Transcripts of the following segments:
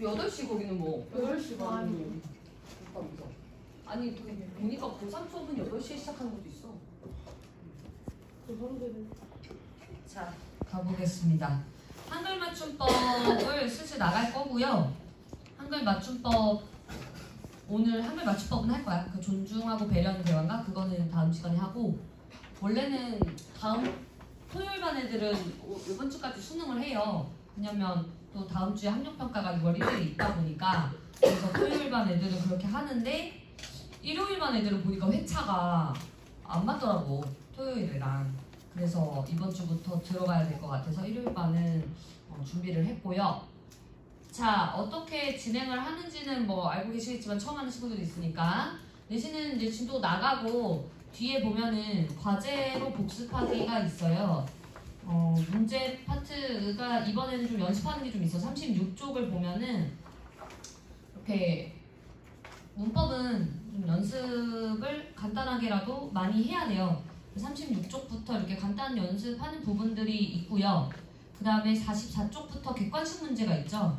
8시 거기는 뭐 8시 반이요. 아니 보니까 고3 수업은 8시에 시작하는 것도 있어. 자, 가보겠습니다. 한글 맞춤법을 슬슬 나갈 거고요. 한글 맞춤법 오늘 한글 맞춤법은 할 거야. 그 존중하고 배려하는 대화인가? 그거는 다음 시간에 하고, 원래는 다음 토요일 반 애들은 이번 주까지 수능을 해요. 왜냐면 또 다음 주에 학력평가가 6월 1일에 있다 보니까. 그래서 토요일 반 애들은 그렇게 하는데 일요일 반 애들은 보니까 회차가 안 맞더라고, 토요일이랑. 그래서 이번 주부터 들어가야 될 것 같아서 일요일 반은 준비를 했고요. 자, 어떻게 진행을 하는지는 뭐 알고 계시겠지만 처음 하는 친구들도 있으니까. 내신은 이제 진도 나가고 뒤에 보면은 과제로 복습하기가 있어요. 문제 파트가 이번에는 좀 연습하는 게 좀 있어. 36쪽을 보면은 이렇게 문법은 좀 연습을 간단하게라도 많이 해야 돼요. 36쪽부터 이렇게 간단 연습하는 부분들이 있고요. 그 다음에 44쪽부터 객관식 문제가 있죠.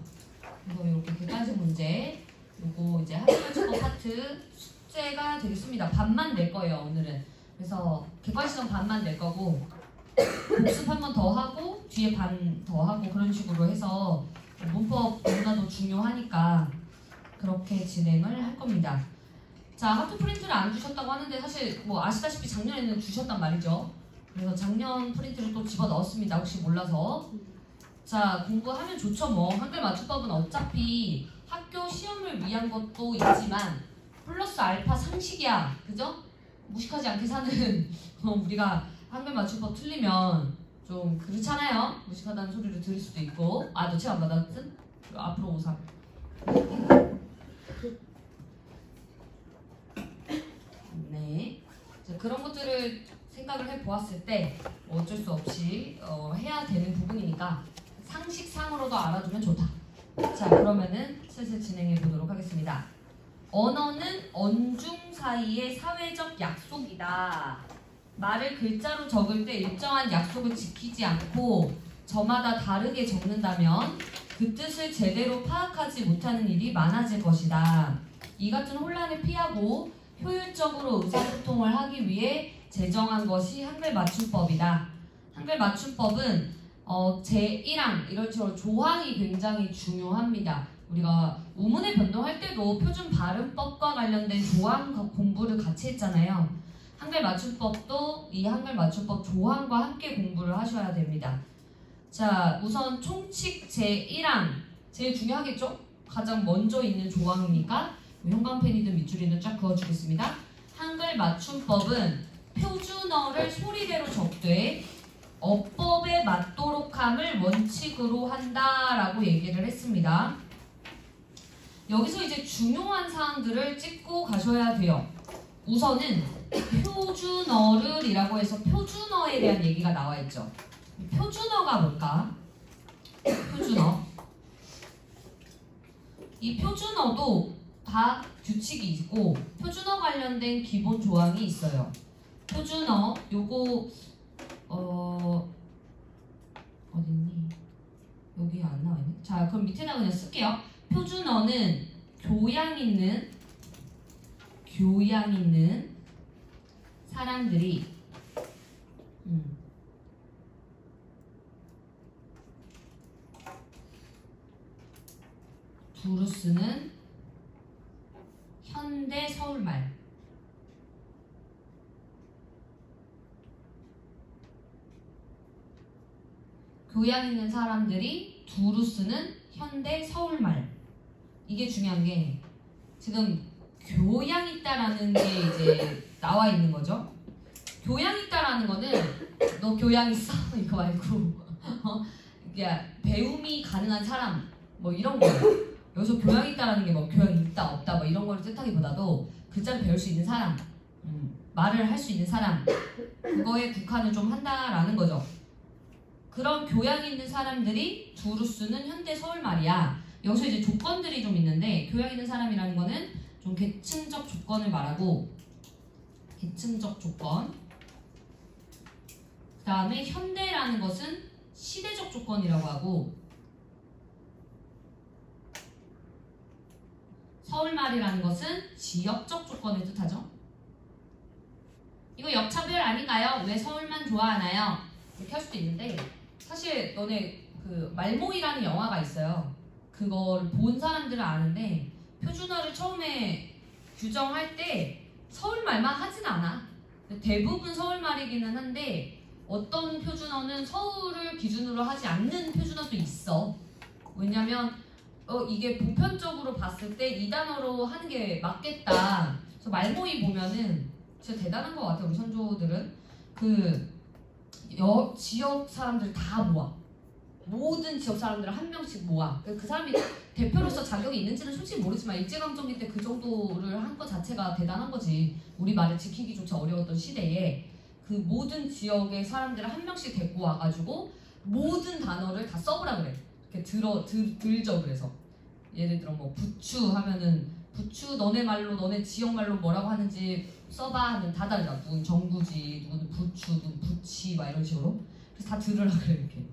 그래서 이렇게 객관식 문제, 요거 이제 한글맞춤법 파트 숙제가 되겠습니다. 반만 낼 거예요, 오늘은. 그래서 객관식은 반만 낼 거고, 복습 한 번 더 하고 뒤에 반 더 하고, 그런 식으로 해서 문법 너무나도 중요하니까 그렇게 진행을 할 겁니다. 자, 하트 프린트를 안 주셨다고 하는데 사실 뭐 아시다시피 작년에는 주셨단 말이죠. 그래서 작년 프린트를 또 집어 넣었습니다. 혹시 몰라서. 자, 공부하면 좋죠. 뭐 한글 맞춤법은 어차피 학교 시험을 위한 것도 있지만 플러스 알파 상식이야, 그죠? 무식하지 않게 사는 우리가 한글 맞춤법 틀리면 좀 그렇잖아요. 무식하다는 소리를 들을 수도 있고. 아, 너 체험 안 받았든? 앞으로 오상. 네. 자, 그런 것들을 생각을 해보았을 때 어쩔 수 없이 해야 되는 부분이니까 상식상으로도 알아두면 좋다. 자, 그러면은 슬슬 진행해 보도록 하겠습니다. 언어는 언중 사이의 사회적 약속이다. 말을 글자로 적을 때 일정한 약속을 지키지 않고 저마다 다르게 적는다면 그 뜻을 제대로 파악하지 못하는 일이 많아질 것이다. 이 같은 혼란을 피하고 효율적으로 의사소통을 하기 위해 제정한 것이 한글 맞춤법이다. 한글 맞춤법은 제1항 이런 식으로 조항이 굉장히 중요합니다. 우리가 우문의 변동할 때도 표준 발음법과 관련된 조항 공부를 같이 했잖아요. 한글 맞춤법도 이 한글 맞춤법 조항과 함께 공부를 하셔야 됩니다. 자, 우선 총칙 제1항 제일 중요하겠죠? 가장 먼저 있는 조항이니까 형광펜이든 밑줄이든 쫙 그어주겠습니다. 한글 맞춤법은 표준어를 소리대로 적되 어법에 맞도록 함을 원칙으로 한다라고 얘기를 했습니다. 여기서 이제 중요한 사항들을 찍고 가셔야 돼요. 우선은 표준어를 이라고 해서 표준어에 대한 얘기가 나와 있죠. 표준어가 뭘까? 표준어. 이 표준어도 다 규칙이 있고 표준어 관련된 기본 조항이 있어요. 표준어 요거 어딨니? 여기 안 나와있네. 자, 그럼 밑에다 그냥 쓸게요. 표준어는 교양 있는 사람들이 두루 쓰는 현대 서울말. 교양 있는 사람들이 두루 쓰는 현대 서울말. 이게 중요한 게 지금 교양 있다라는 게 이제 나와 있는 거죠. 교양 있다라는 거는 너 교양 있어? 이거 말고 배움이 가능한 사람 뭐 이런 거예요. 여기서 교양 있다라는 게 뭐 교양 있다 없다 뭐 이런 걸 뜻하기보다도 글자를 배울 수 있는 사람, 말을 할 수 있는 사람, 그거에 국한을 좀 한다라는 거죠. 그런 교양 있는 사람들이 두루 쓰는 현대 서울말이야. 여기서 이제 조건들이 좀 있는데 교양 있는 사람이라는 거는 좀 계층적 조건을 말하고, 계층적 조건. 그 다음에 현대라는 것은 시대적 조건이라고 하고, 서울말이라는 것은 지역적 조건을 뜻하죠. 이거 역차별 아닌가요? 왜 서울만 좋아하나요? 이렇게 할 수도 있는데 사실 너네 그 말모이라는 영화가 있어요. 그걸 본 사람들은 아는데 표준어를 처음에 규정할 때 서울말만 하진 않아. 대부분 서울말이기는 한데 어떤 표준어는 서울을 기준으로 하지 않는 표준어도 있어. 왜냐면 이게 보편적으로 봤을 때 이 단어로 하는 게 맞겠다. 그래서 말모이 보면은 진짜 대단한 것 같아요. 우리 선조들은 지역 사람들 다 모아. 모든 지역 사람들을 한 명씩 모아. 그 사람이 대표로서 자격이 있는지는 솔직히 모르지만 일제강점기 때 그 정도를 한 것 자체가 대단한 거지. 우리 말을 지키기조차 어려웠던 시대에 그 모든 지역의 사람들을 한 명씩 데리고 와가지고 모든 단어를 다 써보라 그래. 이렇게 들죠. 그래서 예를 들어 뭐 부추 하면은 부추 너네 말로 너네 지역 말로 뭐라고 하는지 써봐 하면 다 달라. 누군 정구지, 누군 부추, 누군 부치 막 이런 식으로. 그래서 다 들으라 그래 이렇게.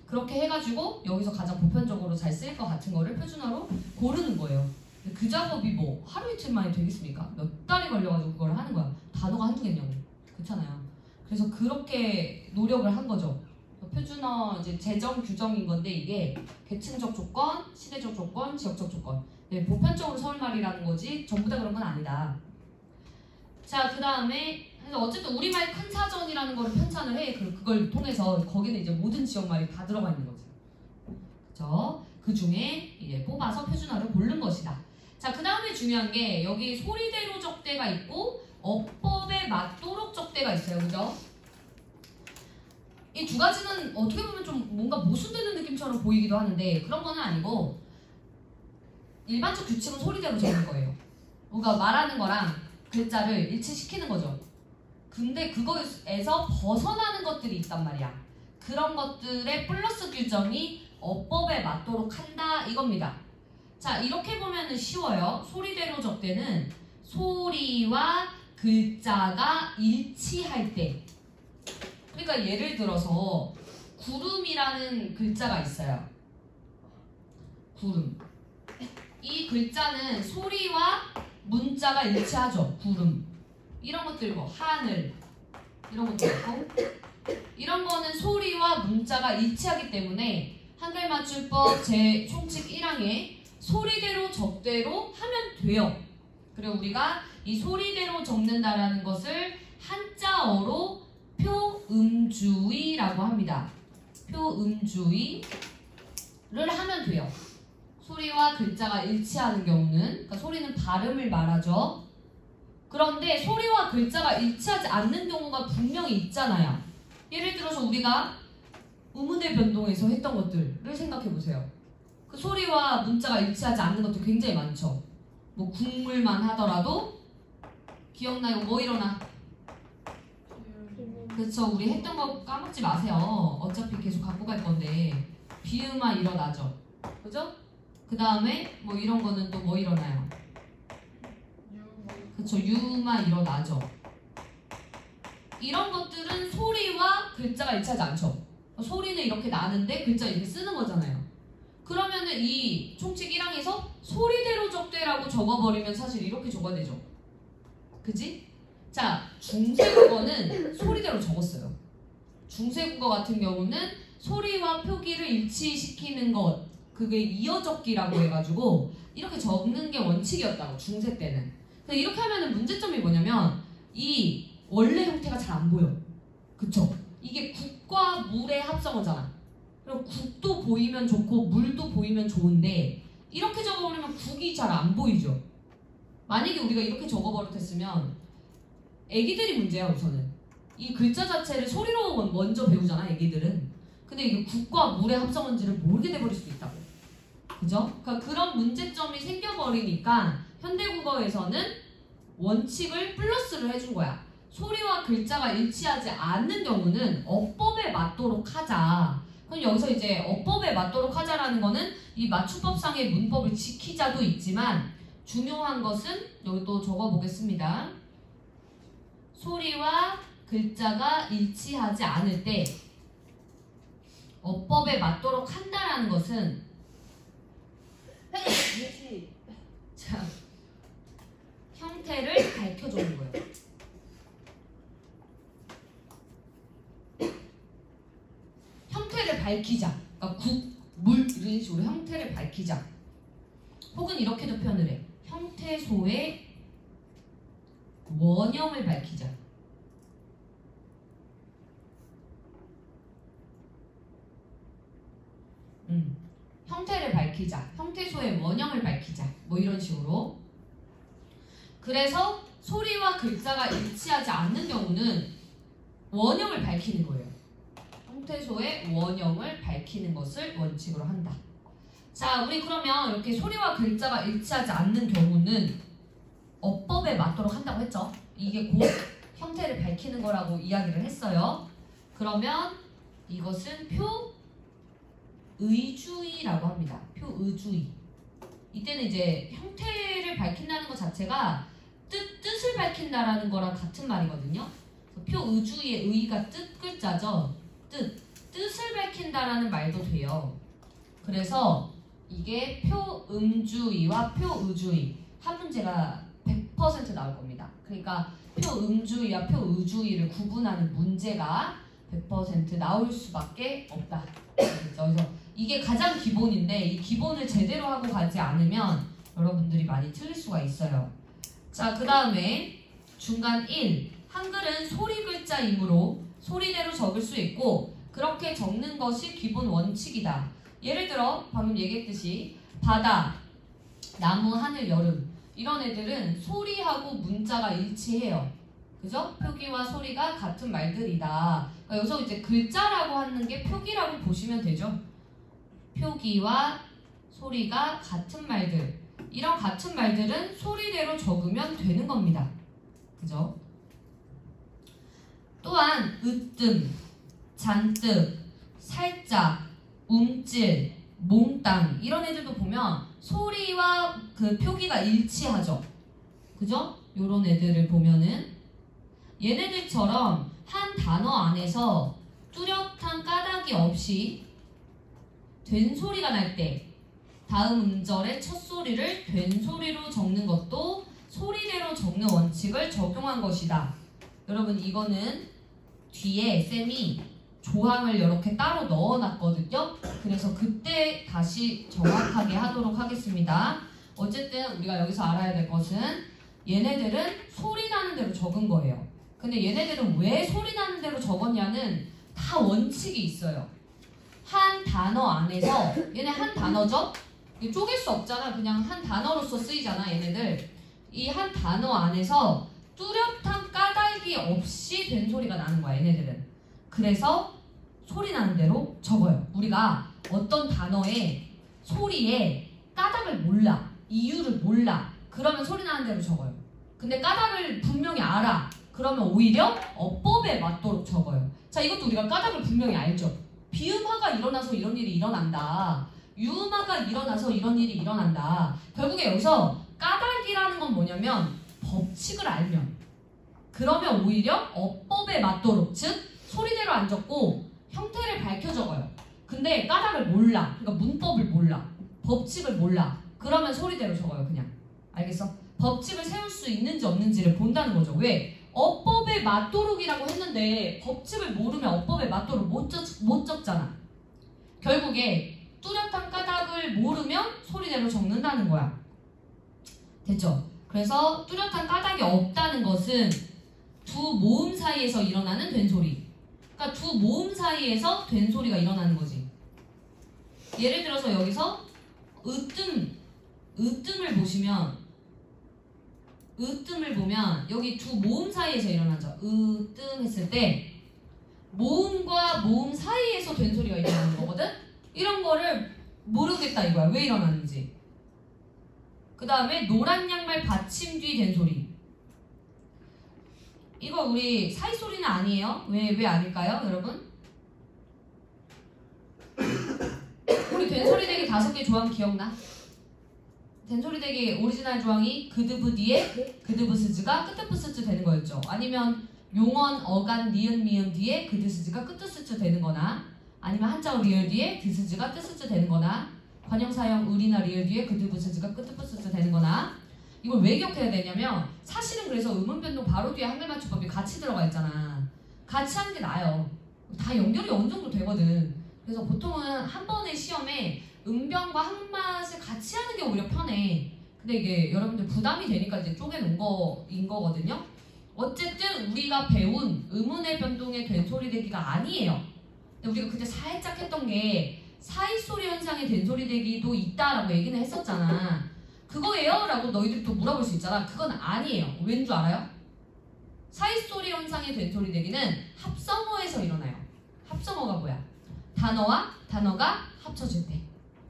그렇게 해가지고 여기서 가장 보편적으로 잘 쓰일 것 같은 거를 표준어로 고르는 거예요. 근데 그 작업이 뭐 하루 이틀 만에 되겠습니까? 몇 달이 걸려가지고 그걸 하는 거야. 단어가 한두 개냐고. 그렇잖아요. 그래서 그렇게 노력을 한 거죠. 표준어 이제 제정 규정인 건데 이게 계층적 조건, 시대적 조건, 지역적 조건. 네, 보편적으로 서울말이라는 거지 전부 다 그런 건 아니다. 자, 그 다음에 어쨌든 우리말 큰 사전이라는 걸 편찬을 해. 그걸 통해서 거기는 이제 모든 지역말이 다 들어가 있는 거죠. 그죠? 그 중에 이제 뽑아서 표준어를 고른 것이다. 자, 그 다음에 중요한 게 여기 소리대로 적대가 있고 어법에 맞도록 적대가 있어요. 그죠? 이 두 가지는 어떻게 보면 좀 뭔가 모순되는 느낌처럼 보이기도 하는데 그런 건 아니고 일반적 규칙은 소리대로 적는 거예요. 뭔가 말하는 거랑 글자를 일치시키는 거죠. 근데 그거에서 벗어나는 것들이 있단 말이야. 그런 것들의 플러스 규정이 어법에 맞도록 한다 이겁니다. 자, 이렇게 보면은 쉬워요. 소리대로 적대는 소리와 글자가 일치할 때. 그러니까 예를 들어서 구름이라는 글자가 있어요. 구름. 이 글자는 소리와 문자가 일치하죠. 구름. 이런 것들 뭐 하늘 이런 것도 있고 이런 거는 소리와 문자가 일치하기 때문에 한글맞춤법 제 총칙 1항에 소리대로 적대로 하면 돼요. 그리고 우리가 이 소리대로 적는다라는 것을 한자어로 표음주의라고 합니다. 표음주의를 하면 돼요. 소리와 글자가 일치하는 경우는 그러니까 소리는 발음을 말하죠. 그런데 소리와 글자가 일치하지 않는 경우가 분명히 있잖아요. 예를 들어서 우리가 의문의 변동에서 했던 것들을 생각해보세요. 그 소리와 문자가 일치하지 않는 것도 굉장히 많죠. 뭐 국물만 하더라도 기억나요? 뭐 일어나? 그렇죠. 우리 했던 거 까먹지 마세요. 어차피 계속 갖고 갈 건데 비음아 일어나죠. 그죠? 그 다음에 뭐 이런 거는 또 뭐 일어나요? 그쵸, 유마 일어나죠. 이런 것들은 소리와 글자가 일치하지 않죠. 소리는 이렇게 나는데 글자 이렇게 쓰는 거잖아요. 그러면은 이 총칙 1항에서 소리대로 적대라고 적어버리면 사실 이렇게 적어야 되죠. 그지? 자, 중세국어는 소리대로 적었어요. 중세국어 같은 경우는 소리와 표기를 일치시키는 것, 그게 이어적기라고 해가지고 이렇게 적는 게 원칙이었다고, 중세 때는. 이렇게 하면은 문제점이 뭐냐면 이 원래 형태가 잘 안 보여. 그쵸? 이게 국과 물의 합성어잖아. 그리고 국도 보이면 좋고 물도 보이면 좋은데 이렇게 적어버리면 국이 잘 안 보이죠. 만약에 우리가 이렇게 적어버렸으면 애기들이 문제야. 우선은 이 글자 자체를 소리로 먼저 배우잖아, 애기들은. 근데 이게 국과 물의 합성어인지를 모르게 돼버릴 수도 있다고. 그죠? 그러니까 그런 문제점이 생겨버리니까 현대국어에서는 원칙을 플러스를 해준 거야. 소리와 글자가 일치하지 않는 경우는 어법에 맞도록 하자. 그럼 여기서 이제 어법에 맞도록 하자라는 거는 이 맞춤법상의 문법을 지키자도 있지만 중요한 것은 여기 또 적어보겠습니다. 소리와 글자가 일치하지 않을 때 어법에 맞도록 한다라는 것은 자, 밝혀주는 거예요. 형태를 밝히자. 그러니까 국, 물 이런 식으로 형태를 밝히자. 혹은 이렇게도 표현을 해. 형태소의 원형을 밝히자. 형태를 밝히자. 형태소의 원형을 밝히자. 뭐 이런 식으로. 그래서 소리와 글자가 일치하지 않는 경우는 원형을 밝히는 거예요. 형태소의 원형을 밝히는 것을 원칙으로 한다. 자, 우리 그러면 이렇게 소리와 글자가 일치하지 않는 경우는 어법에 맞도록 한다고 했죠. 이게 곧 형태를 밝히는 거라고 이야기를 했어요. 그러면 이것은 표의주의라고 합니다. 표의주의. 이때는 이제 형태를 밝힌다는 것 자체가 뜻을 밝힌다라는 거랑 같은 말이거든요. 표의주의의 의가 뜻 글자죠. 뜻을 밝힌다라는 말도 돼요. 그래서 이게 표음주의와 표의주의 한 문제가 100% 나올 겁니다. 그러니까 표음주의와 표의주의를 구분하는 문제가 100% 나올 수밖에 없다. 그래서 이게 가장 기본인데 이 기본을 제대로 하고 가지 않으면 여러분들이 많이 틀릴 수가 있어요. 자, 그 다음에 중간 1. 한글은 소리 글자이므로 소리대로 적을 수 있고 그렇게 적는 것이 기본 원칙이다. 예를 들어 방금 얘기했듯이 바다, 나무, 하늘, 여름 이런 애들은 소리하고 문자가 일치해요. 그죠? 표기와 소리가 같은 말들이다. 그러니까 여기서 이제 글자라고 하는 게 표기라고 보시면 되죠. 표기와 소리가 같은 말들. 이런 같은 말들은 소리대로 적으면 되는 겁니다. 그죠? 또한 으뜸, 잔뜩, 살짝, 움찔, 몽땅 이런 애들도 보면 소리와 그 표기가 일치하죠. 그죠? 요런 애들을 보면은 얘네들처럼 한 단어 안에서 뚜렷한 까닭이 없이 된 소리가 날 때 다음 음절의 첫 소리를 된 소리로 적는 것도 소리대로 적는 원칙을 적용한 것이다. 여러분 이거는 뒤에 쌤이 조항을 이렇게 따로 넣어놨거든요. 그래서 그때 다시 정확하게 하도록 하겠습니다. 어쨌든 우리가 여기서 알아야 될 것은 얘네들은 소리 나는 대로 적은 거예요. 근데 얘네들은 왜 소리 나는 대로 적었냐는 다 원칙이 있어요. 한 단어 안에서 얘네 한 단어죠? 쪼갤 수 없잖아. 그냥 한 단어로서 쓰이잖아 얘네들. 이 한 단어 안에서 뚜렷한 까닭이 없이 된 소리가 나는 거야 얘네들은. 그래서 소리 나는 대로 적어요. 우리가 어떤 단어의 소리에 까닭을 몰라, 이유를 몰라, 그러면 소리 나는 대로 적어요. 근데 까닭을 분명히 알아, 그러면 오히려 어법에 맞도록 적어요. 자, 이것도 우리가 까닭을 분명히 알죠. 비음화가 일어나서 이런 일이 일어난다, 유음화가 일어나서 이런 일이 일어난다. 결국에 여기서 까닭이라는 건 뭐냐면 법칙을 알면, 그러면 오히려 어법에 맞도록, 즉 소리대로 안 적고 형태를 밝혀 적어요. 근데 까닭을 몰라, 그러니까 문법을 몰라, 법칙을 몰라, 그러면 소리대로 적어요. 그냥. 알겠어? 법칙을 세울 수 있는지 없는지를 본다는 거죠. 왜? 어법에 맞도록이라고 했는데 법칙을 모르면 어법에 맞도록 못 적잖아. 결국에 뚜렷한 까닭을 모르면 소리대로 적는다는 거야. 됐죠? 그래서 뚜렷한 까닭이 없다는 것은 두 모음 사이에서 일어나는 된소리. 그러니까 두 모음 사이에서 된소리가 일어나는 거지. 예를 들어서 여기서 으뜸을 보면 여기 두 모음 사이에서 일어나죠. 으뜸 했을 때 모음과 모음 사이에서 된소리가 일어나는 거거든? 이런 거를 모르겠다 이거야. 왜 일어나는지. 그 다음에 노란 양말 받침 뒤 된소리. 이거 우리 사이소리는 아니에요? 왜 아닐까요, 여러분? 우리 된소리 대기 5개 조항 기억나? 된소리 대기 오리지널 조항이 그드브 뒤에 그드브스즈가 끄트프스즈 되는 거였죠. 아니면 용언, 어간, 니은, 미음 뒤에 그드스즈가 끄트스즈 되는 거나, 아니면 한자어 리을 뒤에 드스즈가 뜨스즈 되는 거나, 관형사형 의리나 리을 뒤에 그드브스즈가 끄트프스즈 되는 거나, 이걸 왜 기억해야 되냐면 사실은 그래서 음운변동 바로 뒤에 한글맞춤법이 같이 들어가 있잖아. 같이 하는 게 나아요. 다 연결이 어느 정도 되거든. 그래서 보통은 한 번의 시험에 음변과 한글맛을 같이 하는 게 오히려 편해. 근데 이게 여러분들 부담이 되니까 이제 쪼개놓은 거인 거거든요. 어쨌든 우리가 배운 음운의 변동의 된소리 대기가 아니에요. 근데 우리가 그때 살짝 했던 게 사이소리 현상의 된소리 대기도 있다라고 얘기는 했었잖아. 그거예요? 라고 너희들이 또 물어볼 수 있잖아. 그건 아니에요. 왠 줄 알아요? 사이소리 현상의 된소리 대기는 합성어에서 일어나요. 합성어가 뭐야? 단어와 단어가 합쳐질 때.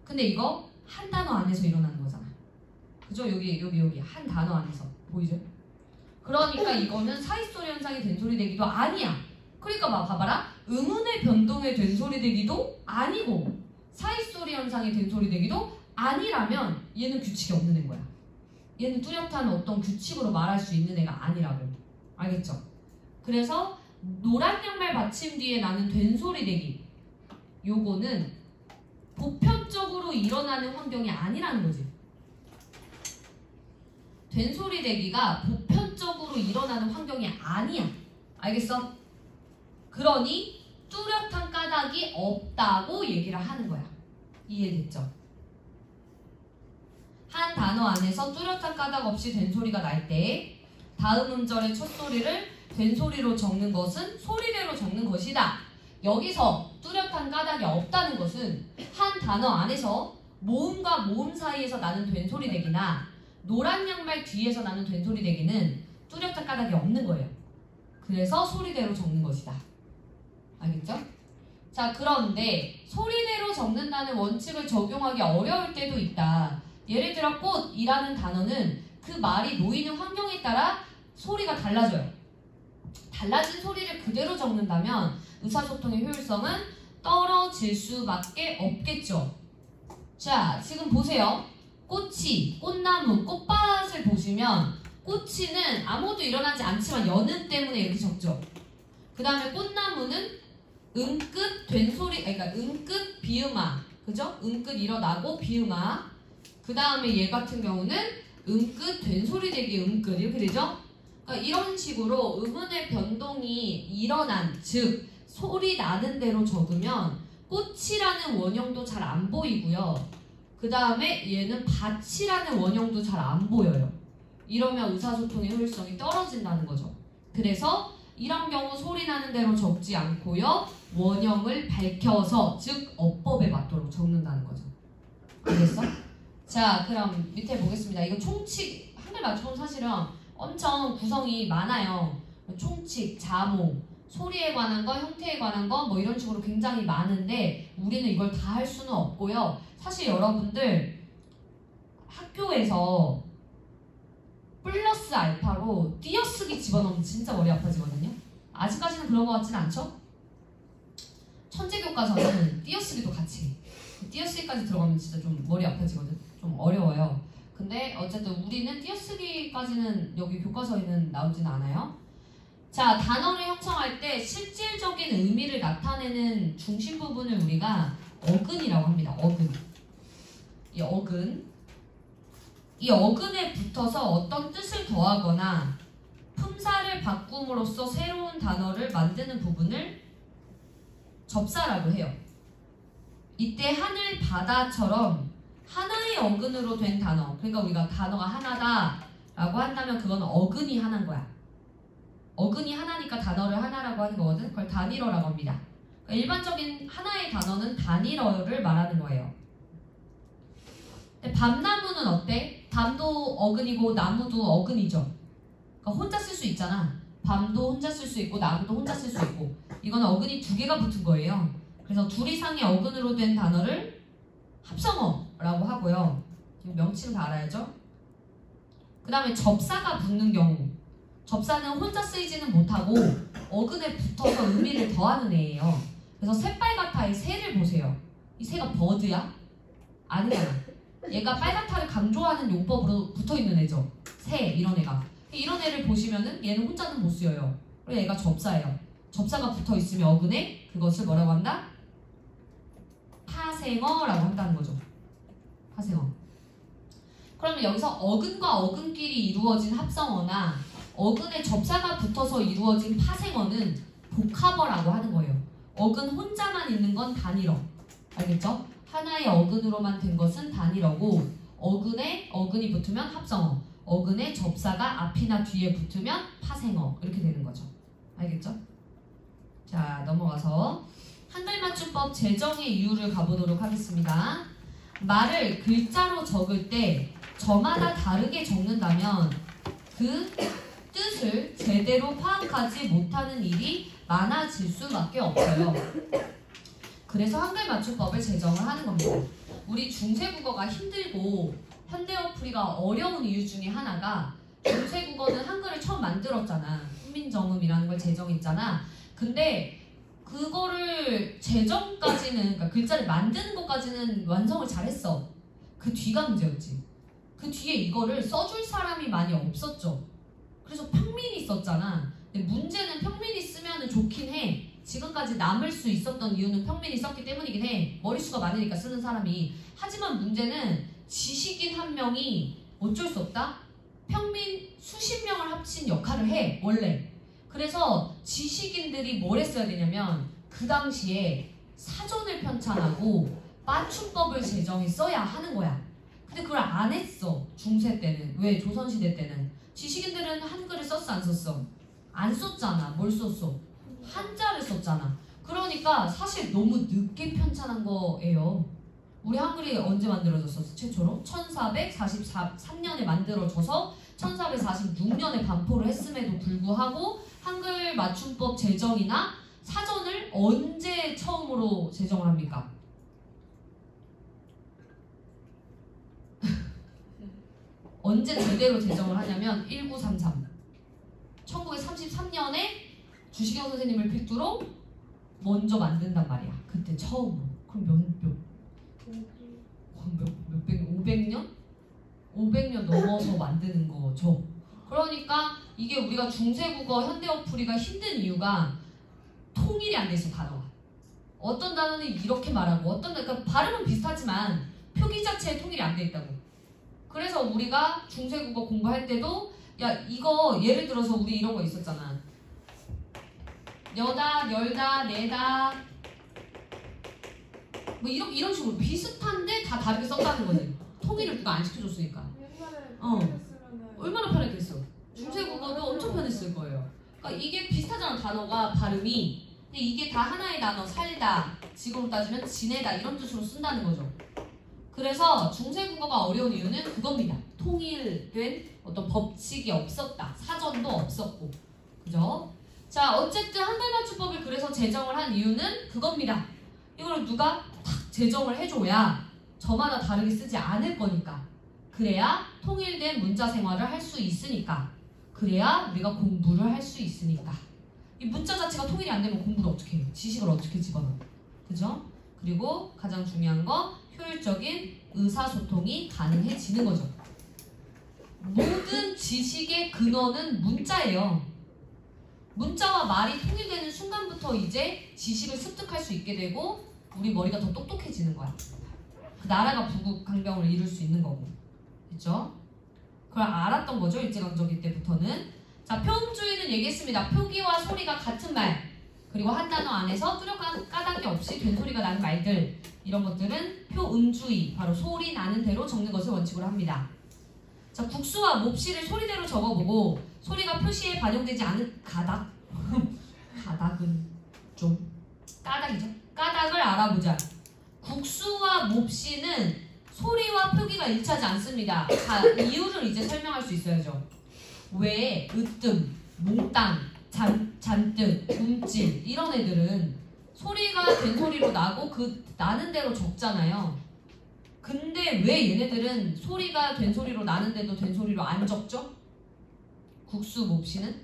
근데 이거 한 단어 안에서 일어나는 거잖아. 그죠? 여기 한 단어 안에서. 보이죠? 그러니까 이거는 사이소리 현상의 된소리 대기도 아니야. 그러니까 봐봐라. 음운의 변동의 된소리 대기도 아니고 사이소리 현상의 된소리 대기도 아니라면 얘는 규칙이 없는 애인 거야. 얘는 뚜렷한 어떤 규칙으로 말할 수 있는 애가 아니라고. 알겠죠? 그래서 노란 양말 받침 뒤에 나는 된소리 대기, 요거는 보편적으로 일어나는 환경이 아니라는 거지. 된소리 대기가 보편적으로 일어나는 환경이 아니야. 알겠어? 그러니 뚜렷한 까닭이 없다고 얘기를 하는 거야. 이해됐죠? 한 단어 안에서 뚜렷한 까닭 없이 된소리가 날 때 다음 음절의 첫 소리를 된소리로 적는 것은 소리대로 적는 것이다. 여기서 뚜렷한 까닭이 없다는 것은 한 단어 안에서 모음과 모음 사이에서 나는 된소리 대기나 노란 양말 뒤에서 나는 된소리 대기는 뚜렷한 까닭이 없는 거예요. 그래서 소리대로 적는 것이다. 알겠죠? 자, 그런데 소리대로 적는다는 원칙을 적용하기 어려울 때도 있다. 예를 들어 꽃이라는 단어는 그 말이 놓이는 환경에 따라 소리가 달라져요. 달라진 소리를 그대로 적는다면 의사소통의 효율성은 떨어질 수밖에 없겠죠. 자, 지금 보세요. 꽃이, 꽃나무, 꽃밭을 보시면 꽃이는 아무것도 일어나지 않지만 여는 때문에 이렇게 적죠. 그 다음에 꽃나무는 음끝 된소리, 그러니까 음끝 비음아, 그죠? 음끝 일어나고 비음아. 그 다음에 얘 같은 경우는 음끝 된소리 대기 음끝 이렇게 되죠? 그러니까 이런 식으로 음운의 변동이 일어난, 즉 소리 나는 대로 적으면 꽃이라는 원형도 잘 안 보이고요. 그 다음에 얘는 밭이라는 원형도 잘 안 보여요. 이러면 의사소통의 효율성이 떨어진다는 거죠. 그래서 이런 경우 소리 나는 대로 적지 않고요. 원형을 밝혀서, 즉 어법에 맞도록 적는다는 거죠. 알겠어? 자, 그럼 밑에 보겠습니다. 이거 총칙, 한글 맞춤은 사실은 엄청 구성이 많아요. 총칙, 자모, 소리에 관한 거, 형태에 관한 거, 뭐 이런 식으로 굉장히 많은데 우리는 이걸 다 할 수는 없고요. 사실 여러분들 학교에서 플러스 알파로 띄어쓰기 집어넣으면 진짜 머리 아파지거든요. 아직까지는 그런 것 같지는 않죠? 천재교과서는 띄어쓰기도 같이. 띄어쓰기까지 들어가면 진짜 좀 머리 아파지거든. 좀 어려워요. 근데 어쨌든 우리는 띄어쓰기까지는 여기 교과서에는 나오진 않아요. 자, 단어를 형성할 때 실질적인 의미를 나타내는 중심 부분을 우리가 어근이라고 합니다. 어근. 이 어근에 붙어서 어떤 뜻을 더하거나 품사를 바꿈으로써 새로운 단어를 만드는 부분을 접사라고 해요. 이때 하늘, 바다처럼 하나의 어근으로 된 단어, 그러니까 우리가 단어가 하나다라고 한다면 그건 어근이 하나인 거야. 어근이 하나니까 단어를 하나라고 하는 거거든. 그걸 단일어라고 합니다. 그러니까 일반적인 하나의 단어는 단일어를 말하는 거예요. 근데 밤나무는 어때? 밤도 어근이고 나무도 어근이죠. 그러니까 혼자 쓸 수 있잖아. 밤도 혼자 쓸 수 있고 나무도 혼자 쓸 수 있고. 이건 어근이 두 개가 붙은 거예요. 그래서 둘 이상의 어근으로 된 단어를 합성어라고 하고요. 명칭 다 알아야죠. 그 다음에 접사가 붙는 경우, 접사는 혼자 쓰이지는 못하고 어근에 붙어서 의미를 더하는 애예요. 그래서 새빨갛다의 새를 보세요. 이 새가 버드야? 아니잖아. 얘가 빨갛다를 강조하는 용법으로 붙어있는 애죠. 새, 이런 애가. 이런 애를 보시면은 얘는 혼자는 못 쓰여요. 그래서 얘가 접사예요. 접사가 붙어있으면 어근에 그것을 뭐라고 한다? 파생어라고 한다는 거죠. 파생어. 그럼 그러면 여기서 어근과 어근끼리 이루어진 합성어나 어근에 접사가 붙어서 이루어진 파생어는 복합어라고 하는 거예요. 어근 혼자만 있는 건 단일어. 알겠죠? 하나의 어근으로만 된 것은 단일어고 어근에 어근이 붙으면 합성어, 어근에 접사가 앞이나 뒤에 붙으면 파생어 이렇게 되는 거죠. 알겠죠? 자, 넘어가서 한글 맞춤법 제정의 이유를 가보도록 하겠습니다. 말을 글자로 적을 때 저마다 다르게 적는다면 그 뜻을 제대로 파악하지 못하는 일이 많아질 수밖에 없어요. 그래서 한글 맞춤법을 제정을 하는 겁니다. 우리 중세국어가 힘들고 현대어풀이가 어려운 이유 중에 하나가 중세국어는 한글을 처음 만들었잖아. 훈민정음이라는 걸 제정했잖아. 근데 그거를 제정까지는, 그러니까 글자를 만드는 것까지는 완성을 잘했어. 그 뒤가 문제였지. 그 뒤에 이거를 써줄 사람이 많이 없었죠. 그래서 평민이 썼잖아. 근데 문제는 평민이 쓰면은 좋긴 해. 지금까지 남을 수 있었던 이유는 평민이 썼기 때문이긴 해. 머릿수가 많으니까 쓰는 사람이. 하지만 문제는 지식인 한 명이 어쩔 수 없다? 평민 수십 명을 합친 역할을 해, 원래. 그래서 지식인들이 뭘 했어야 되냐면 그 당시에 사전을 편찬하고 맞춤법을 제정했어야 하는 거야. 근데 그걸 안 했어, 중세 때는. 왜? 조선시대 때는. 지식인들은 한글을 썼어, 안 썼어? 안 썼잖아. 뭘 썼어? 한자를 썼잖아. 그러니까 사실 너무 늦게 편찬한 거예요. 우리 한글이 언제 만들어졌었어? 최초로? 1443년에 만들어져서 1446년에 반포를 했음에도 불구하고 한글 맞춤법 제정이나 사전을 언제 처음으로 제정을 합니까? 언제 제대로 제정을 하냐면 1933. 1933년에 주시경 선생님을 필두로 먼저 만든단 말이야. 그때 처음으로. 그럼 몇백, 500년? 500년 넘어서 만드는 거죠. 그러니까 이게 우리가 중세국어, 현대어풀이가 힘든 이유가 통일이 안 돼 있어, 단어가. 어떤 단어는 이렇게 말하고 어떤 그러니까 발음은 비슷하지만 표기 자체에 통일이 안 돼 있다고. 그래서 우리가 중세국어 공부할 때도 야 이거 예를 들어서 우리 이런 거 있었잖아. 여다, 열다, 내다 뭐 이런 식으로 비슷한데 다 다르게 썼다는 거지. 통일을 누가 안 시켜줬으니까. 얼마나 편했겠어. 중세국어도 엄청 편했을 거예요. 그러니까 이게 비슷하잖아, 단어가 발음이. 근데 이게 다 하나의 단어, 살다, 지금으로 따지면 지내다 이런 뜻으로 쓴다는 거죠. 그래서 중세국어가 어려운 이유는 그겁니다. 통일된 어떤 법칙이 없었다. 사전도 없었고. 그죠? 자, 어쨌든 한글 맞춤법을 그래서 제정을 한 이유는 그겁니다. 이걸 누가 탁 제정을 해줘야 저마다 다르게 쓰지 않을 거니까. 그래야 통일된 문자 생활을 할 수 있으니까. 그래야 우리가 공부를 할 수 있으니까. 이 문자 자체가 통일이 안 되면 공부를 어떻게 해? 지식을 어떻게 집어넣어? 그죠? 그리고 가장 중요한 거 효율적인 의사소통이 가능해지는 거죠. 모든 지식의 근원은 문자예요. 문자와 말이 통일되는 순간부터 이제 지식을 습득할 수 있게 되고 우리 머리가 더 똑똑해지는 거야. 나라가 부국강병을 이룰 수 있는 거고. 그렇죠? 그걸 알았던 거죠, 일제강점기 때부터는. 자, 표음주의는 얘기했습니다. 표기와 소리가 같은 말, 그리고 한 단어 안에서 뚜렷한 까닭이 없이 된소리가 나는 말들, 이런 것들은 표음주의, 바로 소리 나는 대로 적는 것을 원칙으로 합니다. 자, 국수와 몹시를 소리대로 적어보고 소리가 표시에 반영되지 않은 가닥 가닥은 좀 까닭이죠. 까닭을 알아보자. 국수와 몹시는 소리와 표기가 일치하지 않습니다. 자, 이유를 이제 설명할 수 있어야죠. 왜 으뜸, 몽땅, 잔뜩, 움찔 이런 애들은 소리가 된소리로 나고 그 나는 대로 적잖아요. 근데 왜 얘네들은 소리가 된소리로 나는데도 된소리로 안 적죠? 국수, 몹시는?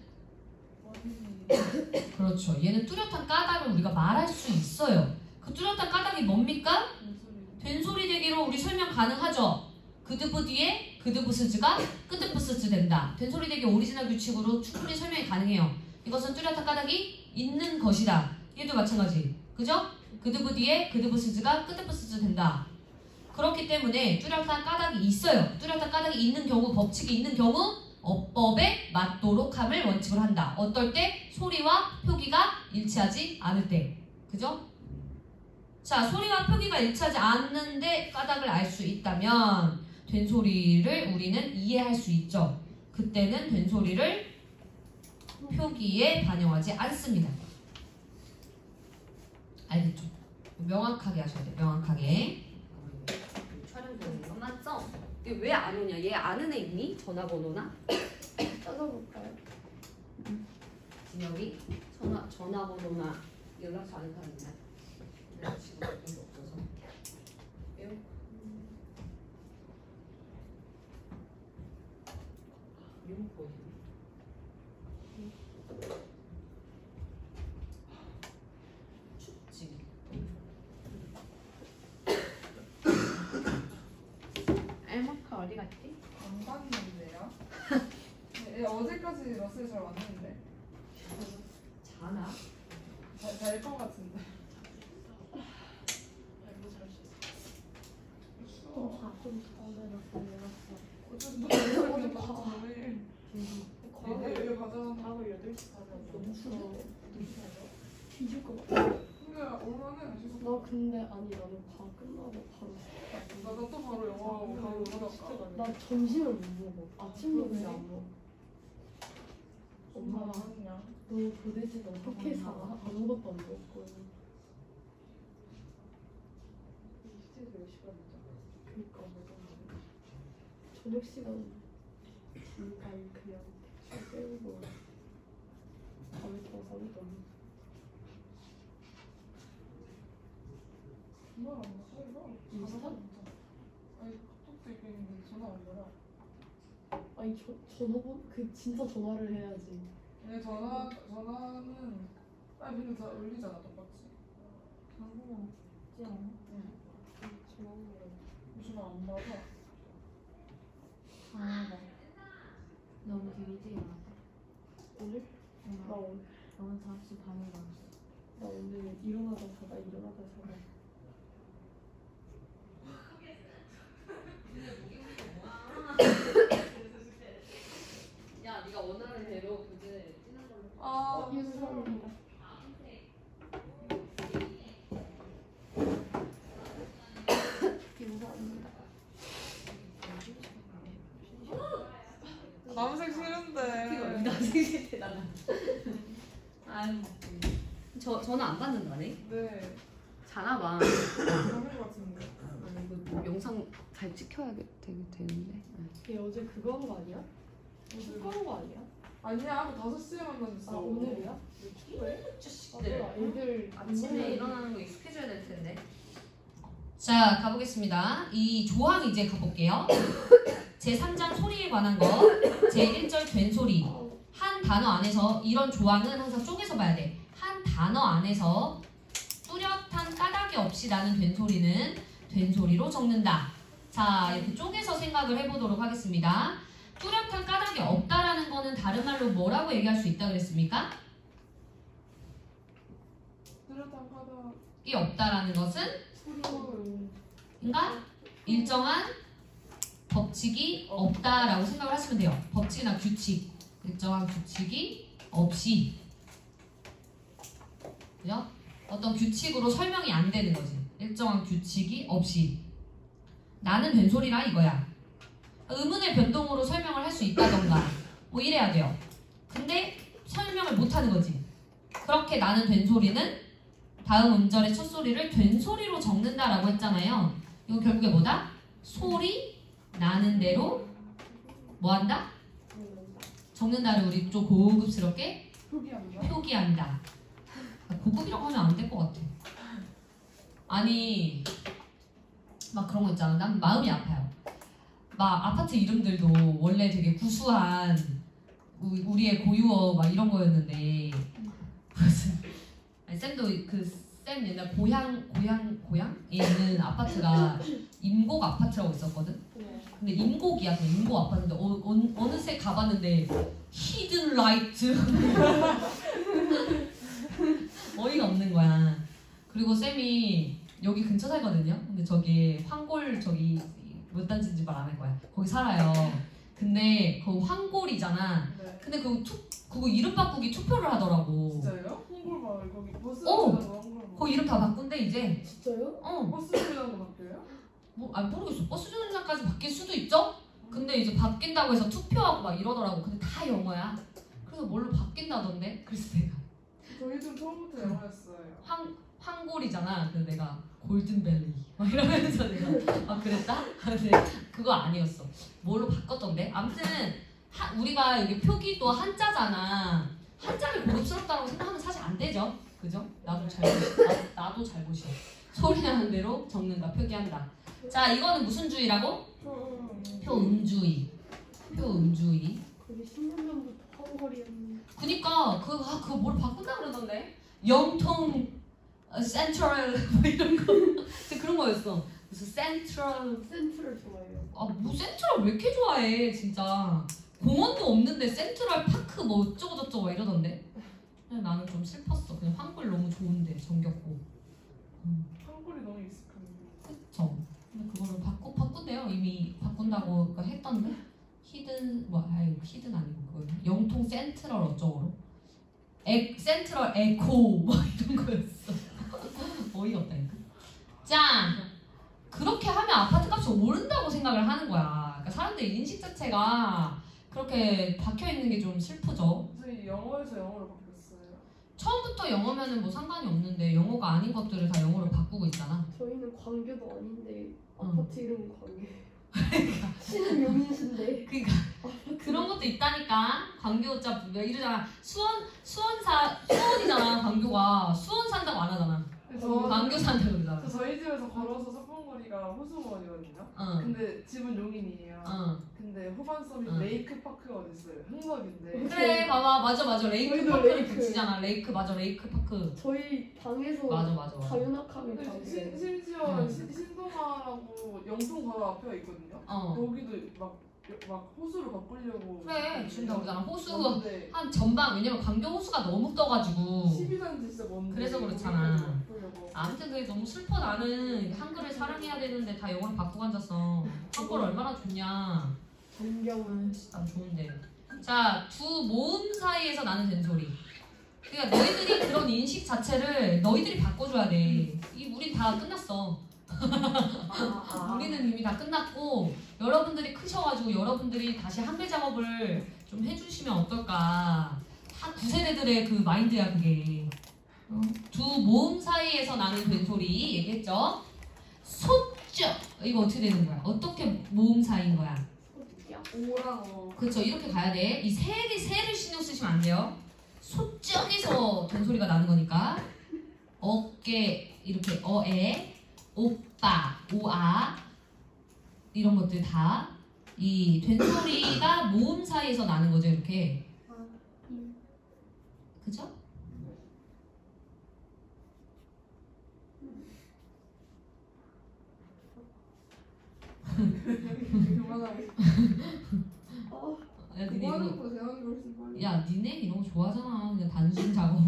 그렇죠. 얘는 뚜렷한 까닭을 우리가 말할 수 있어요. 그 뚜렷한 까닭이 뭡니까? 된소리 되기로 우리 설명 가능하죠. 그드브 뒤에 그드브스즈가 끄드브스즈 된다. 된소리 되기 오리지널 규칙으로 충분히 설명이 가능해요. 이것은 뚜렷한 까닭이 있는 것이다. 얘도 마찬가지. 그죠? 그드브 뒤에 그드브스즈가 끄드브스즈 된다. 그렇기 때문에 뚜렷한 까닭이 있어요. 뚜렷한 까닭이 있는 경우, 법칙이 있는 경우 어법에 맞도록 함을 원칙으로 한다. 어떨 때? 소리와 표기가 일치하지 않을 때. 그죠? 자, 소리와 표기가 일치하지 않는데 까닭을 알 수 있다면 된소리를 우리는 이해할 수 있죠. 그때는 된소리를 표기에 반영하지 않습니다. 알겠죠? 명확하게 하셔야 돼요. 명확하게. 촬영 중이에요. 맞죠? 왜 안 오냐? 얘 아는 애 있니? 전화번호나? 찾아볼까요? 진혁이? 전화번호나 연락처 아는 사람 있나요? 지금 여기 없어서. 미국보이 춥지. 알마카 어디 갔지? 안 봤는데요? 네, 어제까지 러스에 잘 왔는데 자나? 잘것 같은데. 좀 잘해놨어. 어쨌든 어제 밤에 얘를 가져가는 다음을 8시 가자. 너무 추워. 뒤질 것 같아. 근데 얼마나 나 근데 아니 나는 다 끝나고 바로 나도 바로 영화하고 바로 올라갈까? 나 점심을 못 먹어. 아침 먹지 안 먹어. 엄마 엄마 아니야. 너 도대체 어떻게 살아? 아무것도 안 먹고. 그니까 저녁 시간 중간 그냥 택시 빼고 밤에 더 살던. 전화 안 받아 이거? 인스타? 아니 카톡도 있겠는데 전화 안 받아. 아니 전화번 그 진짜 전화를 해야지. 근데 전화는 근데 다 울리잖아 똑같이. 전화 없지 않아? 응. 전화 안 받아. 아, 네. 너무 길지 않아? 오늘? 나 오늘 너는 5시 반에 나왔어. 나 오늘 일어나다 자다 일어나다 자다. 야, 네가 원하는 대로 그게 진한 걸로. 아 감사합니다. 감사합니다. 남색 싫은데. 남색 나가. 아유. 전화 안 받는다네? 네. 자나 봐. 남색 같은데. 아니 이거 영상 잘 찍혀야 되는데. 얘 어제 그거 한 거 아니야? 축구한 거 아니야? 아니야, 그 5시에 만나줬어. 아 오늘이야? 자식들. 맞아, 애들 아침에 일어나는 거 익숙해져야 될 텐데. 자, 가보겠습니다. 이 조항 이제 가볼게요. 제3장 소리에 관한 거, 제1절 된소리. 한 단어 안에서 이런 조항은 항상 쪼개서 봐야 돼. 한 단어 안에서 뚜렷한 까닭이 없이 나는 된소리는 된소리로 적는다. 자, 이렇게 쪼개서 생각을 해보도록 하겠습니다. 뚜렷한 까닭이 없다라는 거는 다른 말로 뭐라고 얘기할 수 있다 그랬습니까? 뚜렷한 카드. 이 없다라는 것은 그러니까 일정한 법칙이 없다라고 생각을 하시면 돼요. 법칙이나 규칙, 일정한 규칙이 없이, 그죠? 어떤 규칙으로 설명이 안 되는 거지. 일정한 규칙이 없이 나는 된소리라 이거야. 의문의 변동으로 설명을 할 수 있다던가 뭐 이래야 돼요. 근데 설명을 못 하는 거지. 그렇게 나는 된소리는 다음 음절의 첫 소리를 된소리로 적는다라고 했잖아요. 이거 결국에 뭐다? 소리 나는 대로 뭐 한다? 적는다를 우리 좀 고급스럽게 표기한다. 고급이라고 하면 안 될 것 같아. 아니 막 그런 거 있잖아. 난 마음이 아파요. 막 아파트 이름들도 원래 되게 구수한 우리의 고유어 막 이런 거였는데 무슨 쌤도 쌤 옛날 고향에 있는 아파트가 임곡 아파트라고 있었거든. 근데 임곡이야. 그 임곡 아파트인데 어느새 가봤는데 히든 라이트 어이가 없는 거야. 그리고 쌤이 여기 근처 살거든요. 근데 저기 황골 저기 몇 단지인지 말 안 할 거야. 거기 살아요. 근데 그 황골이잖아. 네. 근데 그거 이름 바꾸기 투표를 하더라고. 진짜요? 홍골마을 거기 버스 어. 지나고 홍골마을. 거기 이름 다 바꾼대 이제. 진짜요? 버스 지나고 바뀌어요? 모르겠어. 버스 정류장까지 바뀔 수도 있죠? 근데 이제 바뀐다고 해서 투표하고 막 이러더라고. 근데 다 영어야. 그래서 뭘로 바뀐다던데? 그래서 내가 저희도 처음부터 영어였어요. 황골이잖아. 그래서 내가 골든벨리 막 이러면서 내가 그랬다? 근데 그거 아니었어. 뭘로 바꿨던데? 아무튼 우리가 여기 표기도 한자잖아. 한자를 고급스럽다고 생각하면 사실 안 되죠. 그죠? 나도 잘못이야. 소리 나는 대로 적는다. 표기한다. 자, 이거는 무슨 주의라고? 표음주의. 표음주의. 그게 10년전부터 헝거리였는데. 그니까 그거 뭘 바꾼다 그러던데. 영통 센트럴 뭐 이런 거. 근데 그런 거였어. 무슨 센트럴. 센트를 좋아해요. 뭐 센트럴 왜 이렇게 좋아해 진짜. 공원도 없는데 센트럴 파크 뭐 어쩌고 저쩌고 막 이러던데. 그냥 나는 좀 슬펐어. 그냥 황골 너무 좋은데 정겹고. 한골이 너무 익숙한데. 그쵸. 근데 그거를 바꾼대요. 이미 바꾼다고 했던데. 히든 히든 아니고 그거 영통 센트럴 어쩌고로. 센트럴 에코 막 이런 거였어. 어이가 없다니까. 자, 그렇게 하면 아파트 값이 오른다고 생각을 하는 거야. 그러니까 사람들의 인식 자체가 그렇게 박혀 있는 게 좀 슬프죠. 저희 영어에서 영어로 바뀌었어요. 처음부터 영어면은 뭐 상관이 없는데 영어가 아닌 것들을 다 영어로 바꾸고 있잖아. 저희는 광교도 아닌데 응. 아파트 이름은 광교예요. 시는 용인시인데. 그러니까 그런 것도 있다니까. 광교자 이러잖아. 수원이잖아. 광교가 수원 산다고 안 하잖아. 광교 산다고 그러잖아. 저 저희 집에서 걸어서 소풍거리가 호수공원이거든요. 근데 집은 용인이에요. 근데 후반섬이 레이크 파크가 됐어요. 흥석인데. 그래 봐봐 맞아 레이크 저희도 파크를 레이크. 붙이잖아. 레이크 파크. 저희 방에서 맞아. 자유낙하면 근데 방이에요. 심지어 신동아라고 영통 바로 앞에 있거든요. 거기도 막 호수로 바꾸려고. 그래 지금 다 그러잖아. 호수 먼데 한 전방. 왜냐면 광교 호수가 너무 떠가지고. 12단지 진짜 먼데. 그래서 그렇잖아. 바꾸려고. 아무튼 그게 너무 슬퍼. 나는 한글을 사랑해야 되는데 다 영어를 바꾸고 앉았어. 한글 얼마나 좋냐. 존경은. 난 좋은데. 자, 두 모음 사이에서 나는 된소리. 그러니까 너희들이 그런 인식 자체를 너희들이 바꿔줘야 돼. 우린 다 끝났어. 우리는 이미 다 끝났고 여러분들이 크셔가지고 여러분들이 다시 한글 작업을 좀 해주시면 어떨까. 다 9세대들의 그 마인드야 그게. 두 모음 사이에서 나는 된소리 얘기했죠. 소쩍 이거 어떻게 되는 거야? 어떻게 모음 사이인 거야? 오랑 어. 그렇죠. 이렇게 가야 돼. 이 새를 신경 쓰시면 안 돼요. 소쩍에서 된소리가 나는 거니까. 어깨 이렇게 어에 오빠 오아 이런 것들 다 이 된소리가 모음 사이에서 나는 거죠. 이렇게. 그죠? 그만하고. 야, 니네 그거 하는 이거, 거 대하는 거 훨씬 빨리. 야, 니네 이런 거 좋아하잖아. 그냥 단순 작업.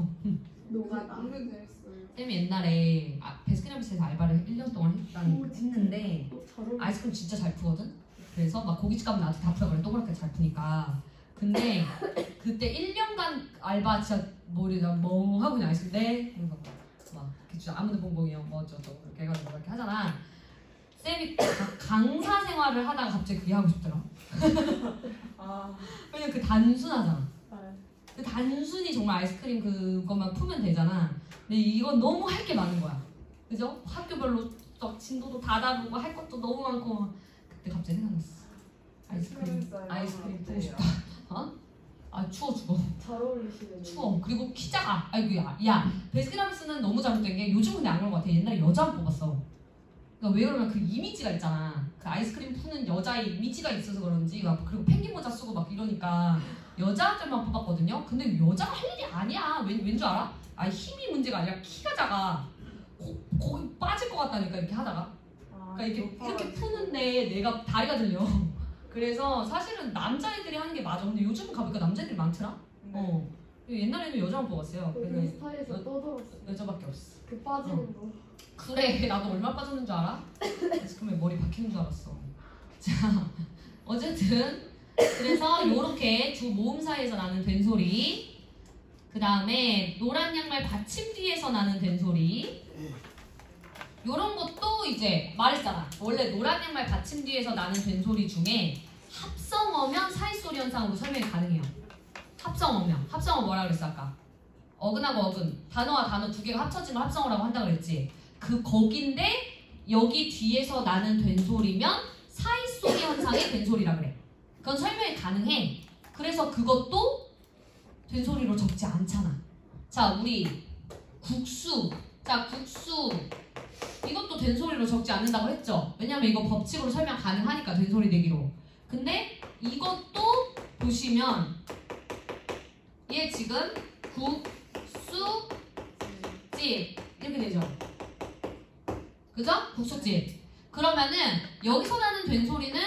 노가다. 은근 재밌어요. 쌤이 옛날에 베스킨라빈스에서 알바를 1년 동안 했는데 잘 어울려. 아이스크림 진짜 잘 푸거든? 그래서 막 고깃집 가면 나한테 다 푸라 그래. 동그랗게 잘 푸니까. 근데 그때 1년간 알바 진짜 머리가 멍하고 그냥 아이스크림 네? 그래서 막 이렇게 진짜 아무도 봉봉이요 뭐 어쩌고 이렇게 해가지고 이렇게 하잖아. 쌤이 강사 생활을 하다가 갑자기 그게 하고 싶더라. 왜냐면 그 단순하잖아. 그 단순히 정말 아이스크림 그것만 풀면 되잖아. 근데 이건 너무 할 게 많은 거야. 그죠? 학교별로 또 진도도 다 다르고 할 것도 너무 많고. 그때 갑자기 생각났어. 아이스크림 풀고 싶다. 어? 아 추워 죽어. 잘 어울리시네. 추워. 그리고 키 작아. 아이고 야 베스킨라빈스는 너무 잘못된 게 요즘 근데 안 그런 것 같아. 옛날에 여자만 뽑았어. 그러니까 왜 그러면 그 이미지가 있잖아. 그 아이스크림 푸는 여자의 이미지가 있어서 그런지 막 그리고 펭귄 모자 쓰고 막 이러니까 여자들만 뽑았거든요. 근데 여자가 할 일이 아니야. 왠 줄 알아? 힘이 문제가 아니라 키가 작아. 거기 빠질 것 같다니까 이렇게 하다가. 그러니까 이렇게 푸는데 내가 다리가 들려. 그래서 사실은 남자애들이 하는 게 맞아. 근데 요즘은 가보니까 남자애들이 많더라. 옛날에는 여자만 뽑았어요. 그 그래서 인스타에서 떠들었어. 여자밖에 없어. 그 빠지는 거. 그래, 나도 얼마 빠졌는 줄 알아? 지금 머리 박히는 줄 알았어. 자, 어쨌든 그래서 요렇게 두 모음 사이에서 나는 된소리, 그 다음에 노란 양말 받침 뒤에서 나는 된소리, 요런 것도 이제 말했잖아. 원래 노란 양말 받침 뒤에서 나는 된소리 중에 합성어면 사이소리 현상으로 설명이 가능해요. 합성어면. 합성어 뭐라 그랬어 아까? 어근하고 어근, 단어와 단어 두 개가 합쳐진 걸 합성어라고 한다 그랬지. 그 거긴데 여기 뒤에서 나는 된소리면 사이소리 현상의 된소리라 그래. 그건 설명이 가능해. 그래서 그것도 된소리로 적지 않잖아. 자, 우리 국수. 자, 국수. 이것도 된소리로 적지 않는다고 했죠. 왜냐면 이거 법칙으로 설명 가능하니까 된소리 내기로. 근데 이것도 보시면 얘 지금 국수집 이렇게 되죠. 그죠? 국수집. 그러면은 여기서 나는 된소리는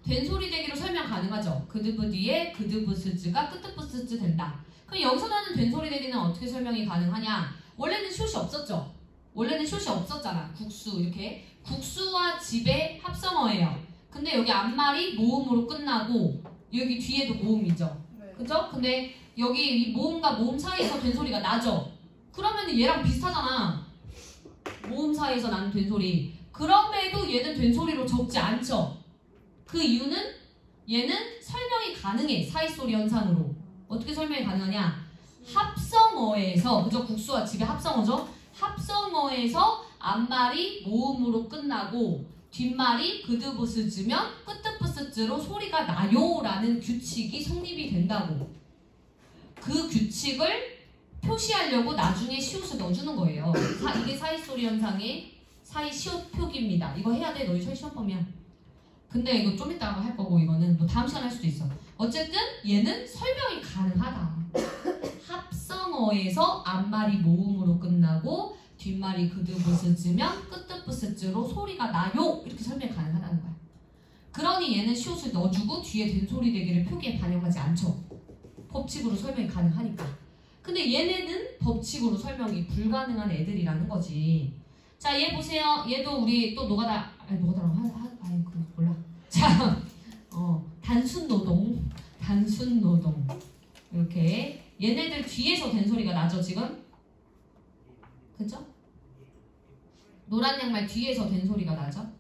된소리 되기로 설명 가능하죠. 그드브 뒤에 그드브스즈가 끄트부스즈 된다. 그럼 여기서 나는 된소리 되기는 어떻게 설명이 가능하냐? 원래는 숏이 없었죠. 원래는 숏이 없었잖아. 국수 이렇게. 국수와 집의 합성어예요. 근데 여기 앞말이 모음으로 끝나고 여기 뒤에도 모음이죠. 네. 그죠? 근데 여기 이 모음과 모음 사이에서 된소리가 나죠. 그러면 얘랑 비슷하잖아. 모음 사이에서 나는 된소리. 그럼에도 얘는 된소리로 적지 않죠. 그 이유는 얘는 설명이 가능해. 사이소리 현상으로. 어떻게 설명이 가능하냐? 합성어에서, 그죠? 국수와 집의 합성어죠? 합성어에서 앞말이 모음으로 끝나고 뒷말이 그드부스즈면 끄트부스즈로 소리가 나요 라는 규칙이 성립이 된다고. 그 규칙을 표시하려고 나중에 시옷을 넣어주는 거예요. 이게 사이소리 현상의 사이시옷 표기입니다. 이거 해야 돼. 너희 시험범이야. 근데 이거 좀 이따가 할 거고 이거는 뭐 다음 시간에 할 수도 있어. 어쨌든 얘는 설명이 가능하다. 합성어에서 앞말이 모음으로 끝나고 뒷말이 그드부스즈면 끄트부스즈로 소리가 나요. 이렇게 설명이 가능하다는 거야. 그러니 얘는 시옷을 넣어주고 뒤에 된소리 되기를 표기에 반영하지 않죠. 법칙으로 설명이 가능하니까. 근데 얘네는 법칙으로 설명이 불가능한 애들이라는 거지. 자, 얘 보세요. 얘도 우리 또 노가다, 노가다라고 아니, 그 몰라. 자, 단순 노동. 이렇게. 얘네들 뒤에서 된소리가 나죠, 지금? 그죠? 노란 양말 뒤에서 된소리가 나죠?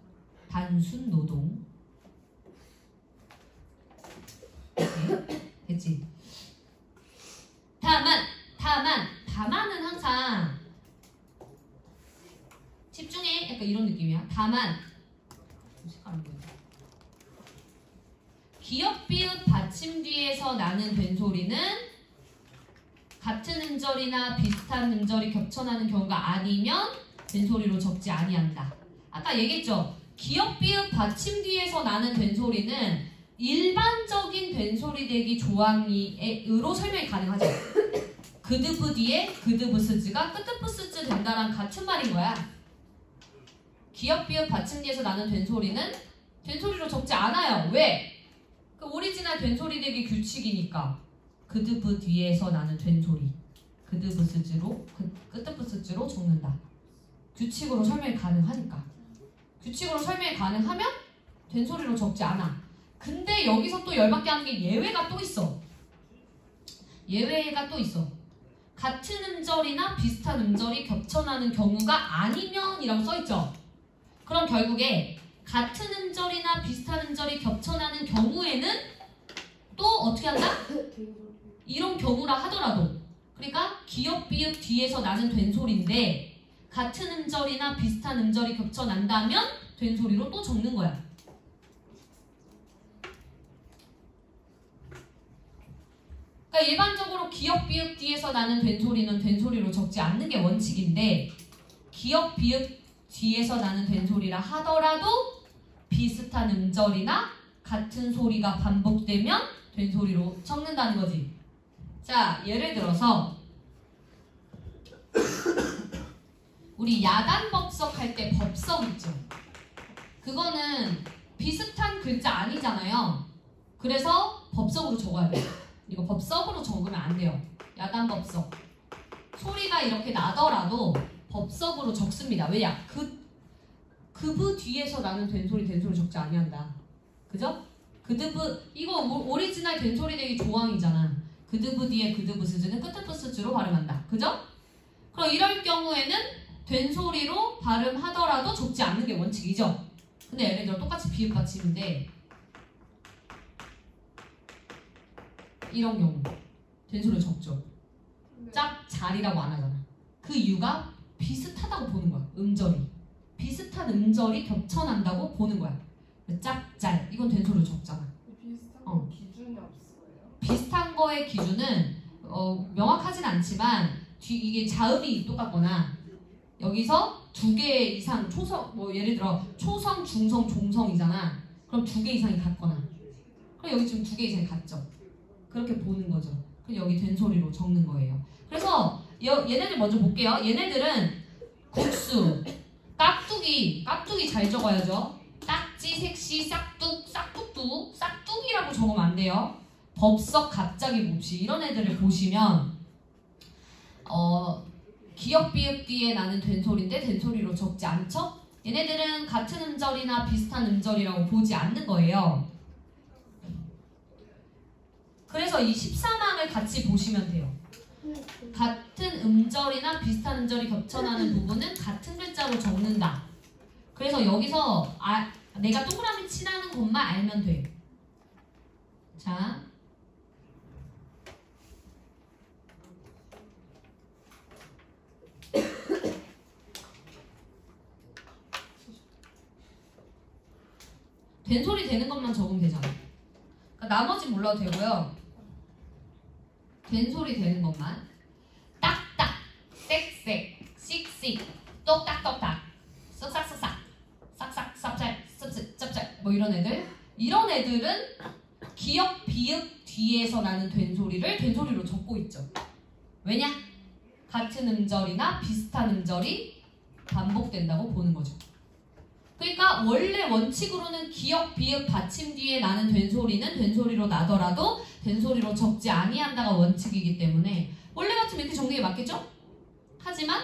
단순 노동. 이렇게. 됐지? 다만은 항상 집중해. 약간 이런 느낌이야. 다만 기역, 비읍, 받침 뒤에서 나는 된소리는 같은 음절이나 비슷한 음절이 겹쳐나는 경우가 아니면 된소리로 적지 아니한다. 아까 얘기했죠. 기역, 비읍, 받침 뒤에서 나는 된소리는 일반적인 된소리 되기 조항으로 설명이 가능하죠. 그드브 뒤에 그드부스즈가 끄트부스즈 된다랑 같은 말인 거야. 기역, 비읍, 받침 뒤에서 나는 된소리는 된소리로 적지 않아요. 왜? 그 오리지널 된소리 되기 규칙이니까. 그드브 뒤에서 나는 된소리. 그드부스즈로 끄트부스즈로 적는다. 규칙으로 설명이 가능하니까. 규칙으로 설명이 가능하면 된소리로 적지 않아. 근데 여기서 또 열받게 하는 게 예외가 또 있어. 예외가 또 있어. 같은 음절이나 비슷한 음절이 겹쳐나는 경우가 아니면 이라고 써있죠. 그럼 결국에 같은 음절이나 비슷한 음절이 겹쳐나는 경우에는 또 어떻게 한다? 이런 경우라 하더라도. 그러니까 기역, 비읍 뒤에서 나는 된소리인데 같은 음절이나 비슷한 음절이 겹쳐난다면 된소리로 또 적는 거야. 그러니까 일반적으로 기역, 비읍 뒤에서 나는 된소리는 된소리로 적지 않는 게 원칙인데 기역, 비읍 뒤에서 나는 된소리라 하더라도 비슷한 음절이나 같은 소리가 반복되면 된소리로 적는다는 거지. 자, 예를 들어서 우리 야단법석 할 때 법석 있죠. 그거는 비슷한 글자 아니잖아요. 그래서 법석으로 적어야 돼요. 이거 법석으로 적으면 안 돼요. 야단법석. 소리가 이렇게 나더라도 법석으로 적습니다. 왜냐? 그브 뒤에서 나는 된소리 적지 아니한다. 그죠? 그드브 이거 오리지널 된소리 되기 조항이잖아. 그드브 뒤에 그드브 스즈는 끝에 스즈로 발음한다. 그죠? 그럼 이럴 경우에는 된소리로 발음하더라도 적지 않는 게 원칙이죠. 근데 예를 들어 똑같이 비읍 받침인데 이런 경우 된소리 적죠. 짭잘이라고 안 하잖아. 그 이유가 비슷하다고 보는 거야. 음절이. 비슷한 음절이 겹쳐난다고 보는 거야. 짭잘 이건 된소리로 적잖아. 비슷한 기준이 없어요? 비슷한 거의 기준은 명확하진 않지만 이게 자음이 똑같거나 여기서 2개 이상 초성 뭐 예를 들어 초성, 중성, 종성이잖아. 그럼 2개 이상이 같거나 그럼 여기 지금 2개 이상이 같죠. 그렇게 보는 거죠. 그럼 여기 된소리로 적는 거예요. 그래서 얘네들 먼저 볼게요. 얘네들은 국수, 깍두기 잘 적어야죠. 딱지, 색시, 싹둑, 싹둑둑, 싹둑이라고 적으면 안 돼요. 법석, 갑자기 몹시 이런 애들을 보시면 기역 비읍 뒤에 나는 된소리인데 된소리로 적지 않죠? 얘네들은 같은 음절이나 비슷한 음절이라고 보지 않는 거예요. 그래서 이 14망을 같이 보시면 돼요. 같은 음절이나 비슷한 음절이 겹쳐나는 부분은 같은 글자로 적는다. 그래서 여기서 내가 동그라미 칠하는 것만 알면 돼. 자, 된소리 되는 것만 적으면 되잖아. 그러니까 나머지 몰라도 되고요. 된소리 되는 것만 딱딱, 쌕쌕, 씩씩, 똑딱똑딱, 쓱싹쓱싹, 싹싹, 쌉잘, 씁씁, 짭짭 뭐 이런 애들은 기역, 비읍 뒤에서 나는 된소리를 된소리로 적고 있죠. 왜냐? 같은 음절이나 비슷한 음절이 반복된다고 보는 거죠. 그러니까 원래 원칙으로는 기역, 비읍, 받침 뒤에 나는 된소리는 된소리로 나더라도 된소리로 적지 아니한다가 원칙이기 때문에 원래 같으면 이렇게 적는 게 맞겠죠? 하지만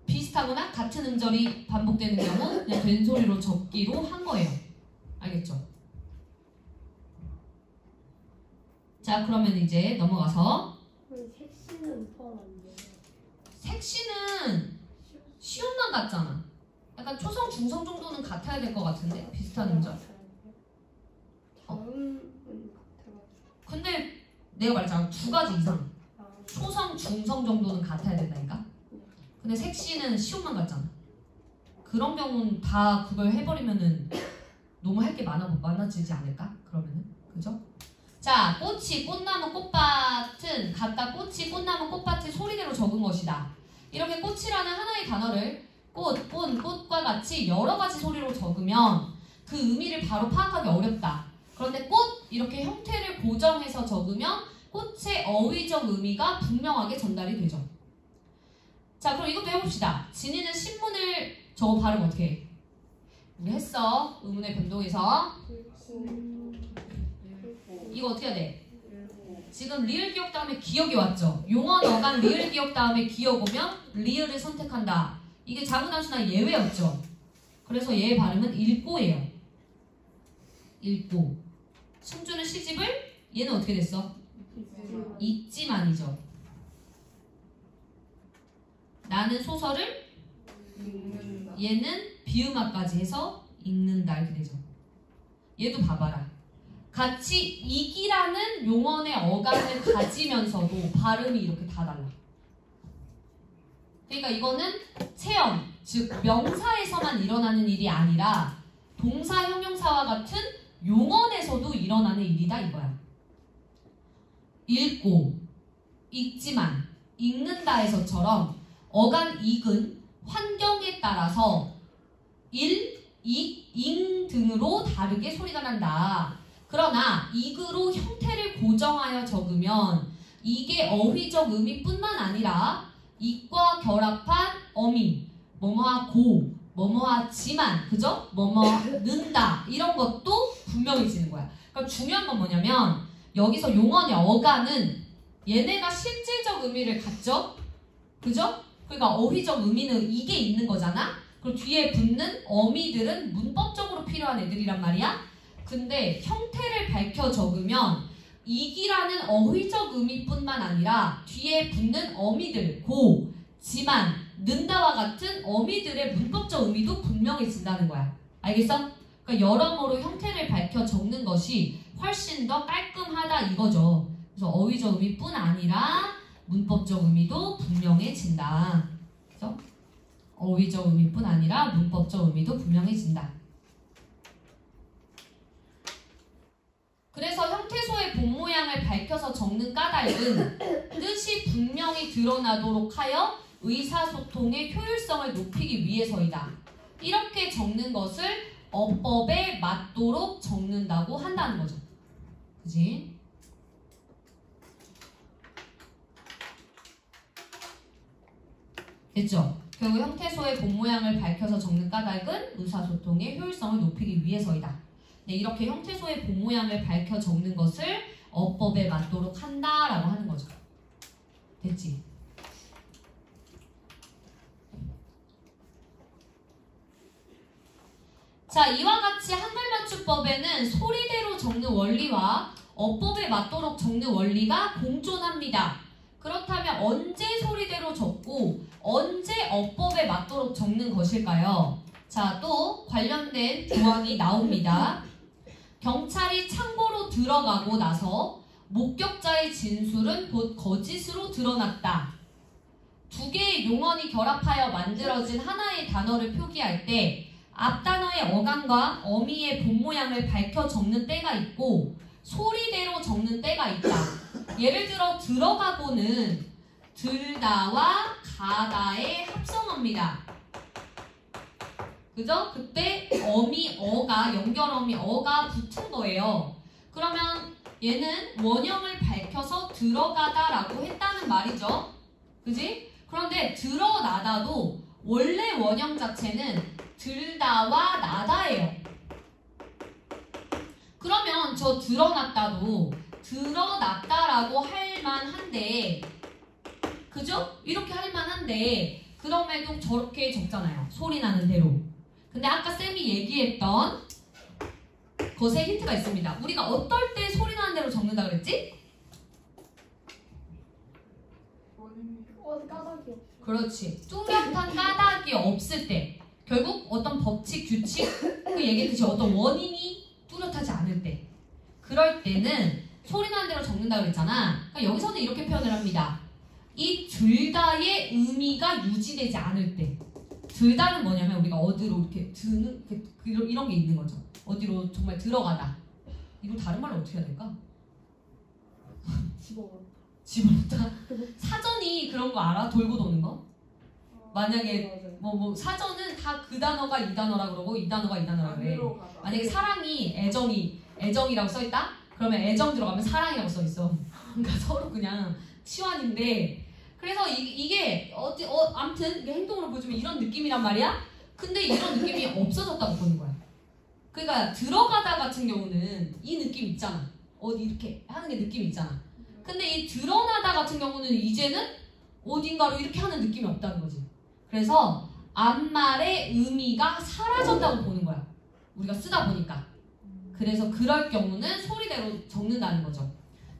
비슷하거나 같은 음절이 반복되는 경우 그냥 된소리로 적기로 한 거예요. 알겠죠? 자, 그러면 이제 넘어가서 색시는 포함 안 돼요. 색시는 시옷만 같잖아. 약간 초성, 중성 정도는 같아야 될 것 같은데 비슷한 음절. 다음은 같아가지고. 근데 내가 말했잖아 2가지 이상 초성, 중성 정도는 같아야 된다니까. 근데 색시는 시옷만 같잖아. 그런 경우는 다 그걸 해버리면은 너무 할 게 많아지지 않을까? 그러면은 그죠? 자, 꽃이, 꽃나무, 꽃밭은 각각 꽃이, 꽃나무, 꽃밭의 소리대로 적은 것이다. 이렇게 꽃이라는 하나의 단어를 꽃, 꽃과 같이 여러 가지 소리로 적으면 그 의미를 바로 파악하기 어렵다. 그런데 꽃 이렇게 형태를 고정해서 적으면 꽃의 어휘적 의미가 분명하게 전달이 되죠. 자, 그럼 이것도 해봅시다. 진이는 신문을 저거 발음 어떻게 해? 우리 했어. 의문의 변동에서 이거 어떻게 해야 돼? 지금 리을 기억 다음에 기억이 왔죠. 용언 어간 리을 기억 다음에 기억 오면 리을을 선택한다. 이게 자문한수나 예외였죠. 그래서 얘의 발음은 읽고예요. 읽고. 숨주는 시집을 얘는 어떻게 됐어? 읽지만이죠. 나는 소설을 읽는다. 얘는 비음화까지 해서 읽는다 이렇게 되죠. 얘도 봐봐라. 같이 이기라는 용언의 어간을 가지면서도 발음이 이렇게 다 달라. 그러니까 이거는 체험, 즉 명사에서만 일어나는 일이 아니라 동사, 형용사와 같은 용언에서도 일어나는 일이다 이거야. 읽고, 읽지만, 읽는다에서처럼 어간 익은 환경에 따라서 일, 익, 잉 등으로 다르게 소리가 난다. 그러나 익으로 형태를 고정하여 적으면 이게 어휘적 의미뿐만 아니라 익과 결합한 어미, 뭐뭐하고, 뭐뭐하지만, 그죠? 뭐뭐는다 이런 것도 분명해지는 거야. 그러니까 중요한 건 뭐냐면 여기서 용언의 어간은 얘네가 실질적 의미를 갖죠? 그죠? 그러니까 어휘적 의미는 이게 있는 거잖아. 그리고 뒤에 붙는 어미들은 문법적으로 필요한 애들이란 말이야. 근데 형태를 밝혀 적으면 이기라는 어휘적 의미뿐만 아니라 뒤에 붙는 어미들, 고, 지만, 는다와 같은 어미들의 문법적 의미도 분명해진다는 거야. 알겠어? 그러니까 여러모로 형태를 밝혀 적는 것이 훨씬 더 깔끔하다 이거죠. 그래서 어휘적 의미뿐 아니라 문법적 의미도 분명해진다. 그래서 어휘적 의미뿐 아니라 문법적 의미도 분명해진다. 그래서 형태소의 본 모양을 밝혀서 적는 까닭은 뜻이 분명히 드러나도록 하여 의사소통의 효율성을 높이기 위해서이다. 이렇게 적는 것을 어법에 맞도록 적는다고 한다는 거죠. 그지? 됐죠? 결국 형태소의 본 모양을 밝혀서 적는 까닭은 의사소통의 효율성을 높이기 위해서이다. 네, 이렇게 형태소의 본 모양을 밝혀 적는 것을 어법에 맞도록 한다라고 하는 거죠. 됐지? 자, 이와 같이 한글맞춤법에는 소리대로 적는 원리와 어법에 맞도록 적는 원리가 공존합니다. 그렇다면 언제 소리대로 적고 언제 어법에 맞도록 적는 것일까요? 자, 또 관련된 조항이 나옵니다. 경찰이 창고로 들어가고 나서 목격자의 진술은 곧 거짓으로 드러났다. 두 개의 용언이 결합하여 만들어진 하나의 단어를 표기할 때 앞 단어의 어감과 어미의 본 모양을 밝혀 적는 때가 있고 소리대로 적는 때가 있다. 예를 들어 들어가고는 들다와 가다의 합성어입니다. 그죠? 그때 어미 어가 연결어미 어가 붙은 거예요. 그러면 얘는 원형을 밝혀서 들어가다라고 했다는 말이죠. 그지? 그런데 드러나다도 원래 원형 자체는 들다와 나다예요. 그러면 저 드러났다도 드러났다라고 할 만한데, 그죠? 이렇게 할 만한데 그럼에도 저렇게 적잖아요. 소리 나는 대로. 근데 아까 쌤이 얘기했던 것에 힌트가 있습니다. 우리가 어떨 때 소리 나는 대로 적는다 그랬지? 까닭이 없어. 그렇지. 뚜렷한 까닭이 없을 때, 결국 어떤 법칙, 규칙, 그 얘기했듯이 어떤 원인이 뚜렷하지 않을 때, 그럴 때는 소리 나는 대로 적는다 그랬잖아. 그러니까 여기서는 이렇게 표현을 합니다. 이 들다의 의미가 유지되지 않을 때. 들다는 뭐냐면 우리가 어디로 이렇게 드는 이런 게 있는 거죠. 어디로 정말 들어가다. 이걸 다른 말로 어떻게 해야 될까? 집어넣다. 사전이 그런 거 알아? 돌고 도는 거? 만약에 뭐 사전은 다 그 단어가 이 단어라 그러고 이 단어가 이 단어라 그래. 만약에 사랑이 애정이라고 써있다? 그러면 애정 들어가면 사랑이라고 써있어. 그러니까 서로 그냥 치환인데, 그래서 이게 아무튼 이게 행동으로 보여주면 이런 느낌이란 말이야. 근데 이런 느낌이 없어졌다고 보는 거야. 그러니까 들어가다 같은 경우는 이 느낌 있잖아. 어디 이렇게 하는 게 느낌이 있잖아. 근데 이 드러나다 같은 경우는 이제는 어딘가로 이렇게 하는 느낌이 없다는 거지. 그래서 앞말의 의미가 사라졌다고 보는 거야. 우리가 쓰다 보니까. 그래서 그럴 경우는 소리대로 적는다는 거죠.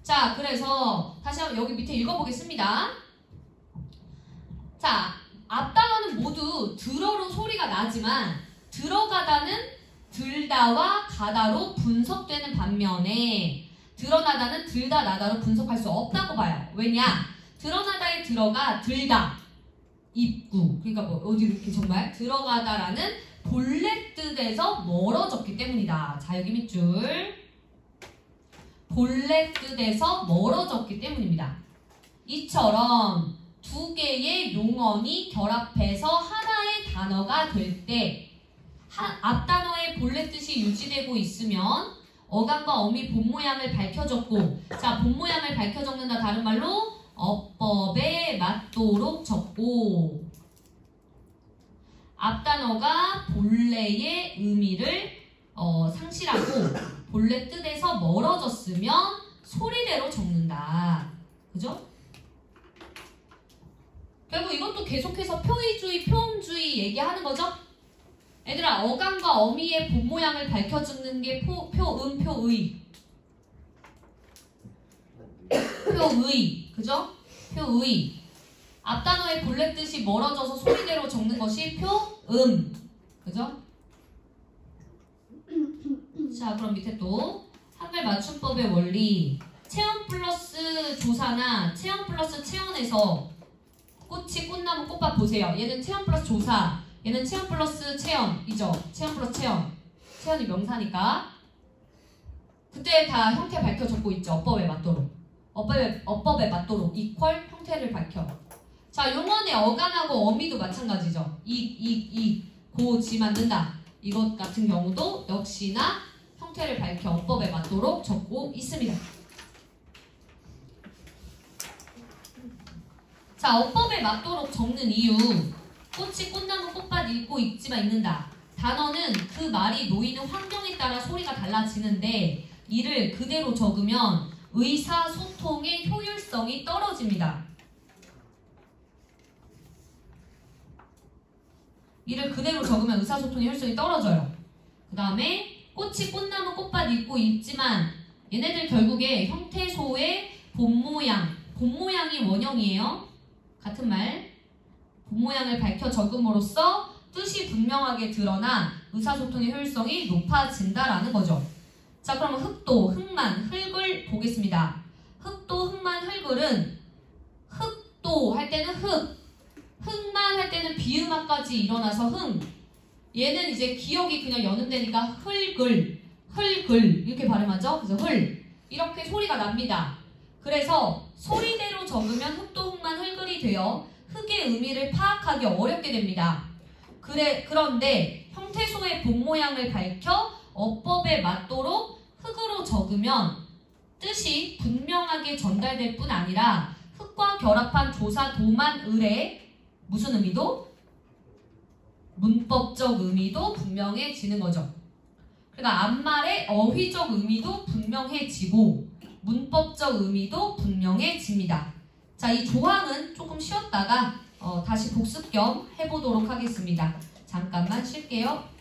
자, 그래서 다시 한번 여기 밑에 읽어보겠습니다. 자, 앞 단어는 모두 들어로 소리가 나지만 들어가다는 들다와 가다로 분석되는 반면에 드러나다는 들다 나다로 분석할 수 없다고 봐요. 왜냐? 드러나다의 들어가 들다, 입구, 그러니까 뭐 어디 이렇게 정말 들어가다라는 본래 뜻에서 멀어졌기 때문이다. 자, 여기 밑줄. 본래 뜻에서 멀어졌기 때문입니다. 이처럼 두 개의 용언이 결합해서 하나의 단어가 될 때 앞 단어의 본래 뜻이 유지되고 있으면 어감과 어미 본 모양을 밝혀줬고, 자, 본 모양을 밝혀 적는다 다른 말로 어법에 맞도록 적고, 앞 단어가 본래의 의미를 상실하고 본래 뜻에서 멀어졌으면 소리대로 적는다. 그죠? 결국 이것도 계속해서 표의주의, 표음주의 얘기하는 거죠? 얘들아, 어감과 어미의 본 모양을 밝혀주는 게 표의. 표의. 그죠? 표의. 앞단어의 본래 뜻이 멀어져서 소리대로 적는 것이 표음. 그죠? 자, 그럼 밑에 또 한글 맞춤법의 원리. 체험 플러스 조사나 체험 플러스 체험에서 꽃이 꽃나무 꽃밭 보세요. 얘는 체험 플러스 조사, 얘는 체험 플러스 체험이죠. 체험 플러스 체험. 체험이 명사니까. 그때 다 형태 밝혀 적고 있죠. 어법에 맞도록. 어법에 맞도록 이퀄 형태를 밝혀. 자, 용언의 어간하고 어미도 마찬가지죠. 고지 만든다. 이것 같은 경우도 역시나 형태를 밝혀 어법에 맞도록 적고 있습니다. 자, 어법에 맞도록 적는 이유. 꽃이 꽃나무 꽃밭 읽고 읽지만 읽는다. 단어는 그 말이 놓이는 환경에 따라 소리가 달라지는데 이를 그대로 적으면 의사소통의 효율성이 떨어집니다. 이를 그대로 적으면 의사소통의 효율성이 떨어져요. 그 다음에 꽃이 꽃나무 꽃밭 읽고 읽지만 얘네들 결국에 형태소의 본모양이 원형이에요. 같은 말. 본모양을 밝혀 적음으로써 뜻이 분명하게 드러나 의사소통의 효율성이 높아진다라는 거죠. 자, 그럼 흑도, 흑만, 흙을 보겠습니다. 흑도, 흑만, 흙을은 흑도 할 때는 흑만 할 때는 비음화까지 일어나서 얘는 이제 기억이 그냥 연음되니까 흙을 이렇게 발음하죠. 그래서 이렇게 소리가 납니다. 그래서 소리대로 적으면 흑도, 흑만, 흙을이 되어 흙의 의미를 파악하기 어렵게 됩니다. 그런데 형태소의 본 모양을 밝혀 어법에 맞도록 흙으로 적으면 뜻이 분명하게 전달될 뿐 아니라 흙과 결합한 조사, 도만, 을의 무슨 의미도? 문법적 의미도 분명해지는 거죠. 그러니까 앞말의 어휘적 의미도 분명해지고 문법적 의미도 분명해집니다. 자, 이 조항은 조금 쉬었다가 다시 복습 겸 해보도록 하겠습니다. 잠깐만 쉴게요.